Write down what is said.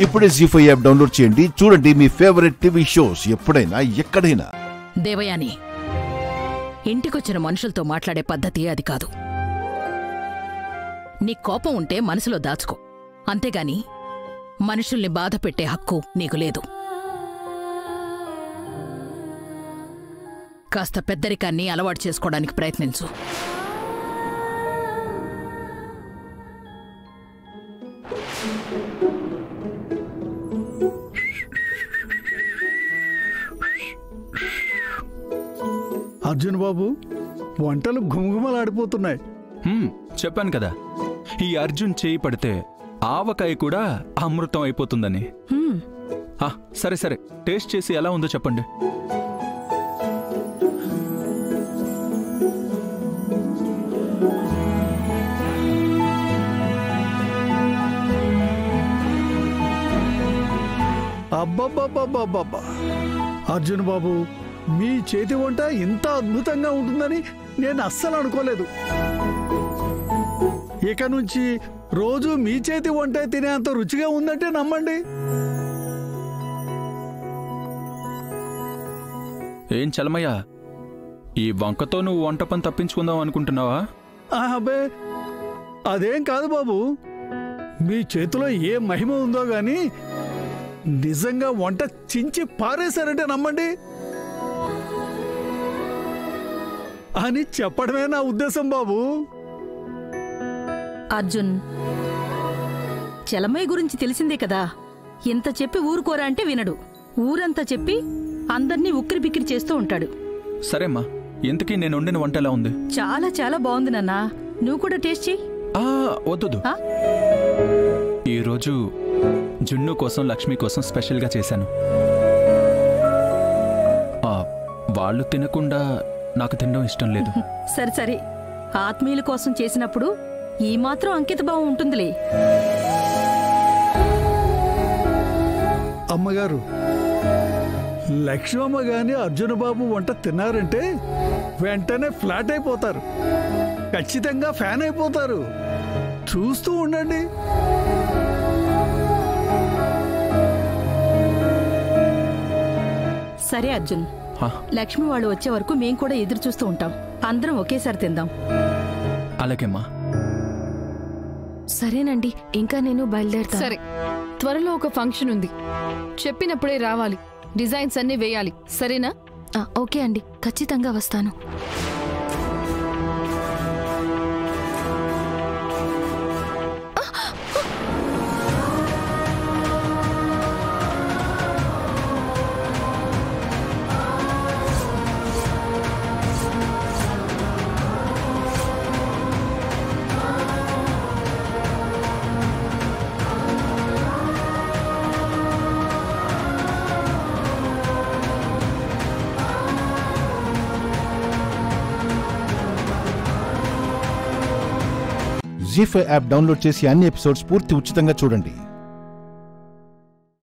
ఇప్పుడే జీ5 app download చేయండి. చూడండి మీ ఫేవరెట్ టీవీ షోస్ ఎప్పుడైనా ఎక్కడైనా. దేవయాని, ఇంటికొచ్చిన మనుషులతో మాట్లాడే పద్ధతి అది కాదు. నీ కోపం ఉంటే మనసులో దాచుకో, అంతేగాని మనుషుల్ని బాధ పెట్టే హక్కు నీకు లేదు. కాస్త పెద్దరికాన్ని అలవాటు చేసుకోవడానికి ప్రయత్నించు. అర్జున్ బాబు, వంటలు ఘుమఘుమలాడిపోతున్నాయి. చెప్పాను కదా, ఈ అర్జున్ చేయి పడితే ఆవకాయ కూడా అమృతం అయిపోతుందని. సరే సరే, టేస్ట్ చేసి ఎలా ఉందో చెప్పండి. అబ్బబ్బబ్బబ్బబ్బబ్బా! అర్జున్ బాబు, మీ చేతి వంట ఇంత అద్భుతంగా ఉంటుందని నేను అస్సలు అనుకోలేదు. ఇక నుంచి రోజు మీ చేతి వంట తినేంత రుచిగా ఉందంటే నమ్మండి. ఏం చలమయ్య, ఈ వంకతో నువ్వు వంట పని తప్పించుకుందాం అనుకుంటున్నావా? అబ్బే, అదేం కాదు బాబు. మీ చేతిలో ఏ మహిమ ఉందో గాని నిజంగా వంట చించి పారేశారంటే నమ్మండి అని చెప్పడమే నా ఉద్దేశం బాబు. అర్జున్, చలమయ్య గురించి తెలిసిందే కదా. ఇంత చెప్పి ఊరుకోరా అంటే వినడు. ఊరంతా చెప్పి అందర్నీ ఉక్కిరి బిక్కిరి చేస్తూ ఉంటాడు. సరేమ్మా, ఇంతకీ నేను వండిన వంట ఎలా ఉంది? చాలా చాలా బాగుంది నాన్నా. నువ్వు కూడా టేస్ట్ చెయ్యి. వద్దు, ఈరోజు జున్ను కోసం లక్ష్మి కోసం స్పెషల్గా చేశాను. వాళ్ళు తినకుండా నాకు తినడం ఇష్టం లేదు. సరే సరే, ఆత్మీయుల కోసం చేసినప్పుడు ఈ మాత్రం అంకిత భావం ఉంటుందిలే. అమ్మగారు, లక్ష్మమ్మ గాని అర్జున బాబు వంట తిన్నారంటే వెంటనే ఫ్లాట్ అయిపోతారు. ఖచ్చితంగా ఫ్యాన్ అయిపోతారు. చూస్తూ ఉండండి. సరే అర్జున్, లక్ష్మి వాళ్ళు వచ్చే వరకు మేం కూడా ఎదురు చూస్తూ ఉంటాం. అందరం ఒకేసారి తిందాం. అలాగేమ్మా. సరేనండి, ఇంకా నేను బయలుదేరుతా. సరే, త్వరలో ఒక ఫంక్షన్ ఉంది. చెప్పినప్పుడే రావాలి. డిజైన్స్ అన్ని వేయాలి, సరేనా? ఓకే అండి, ఖచ్చితంగా వస్తాను. జీ5 యాప్ డౌన్లోడ్ చేసి అన్ని ఎపిసోడ్స్ పూర్తి ఉచితంగా చూడండి.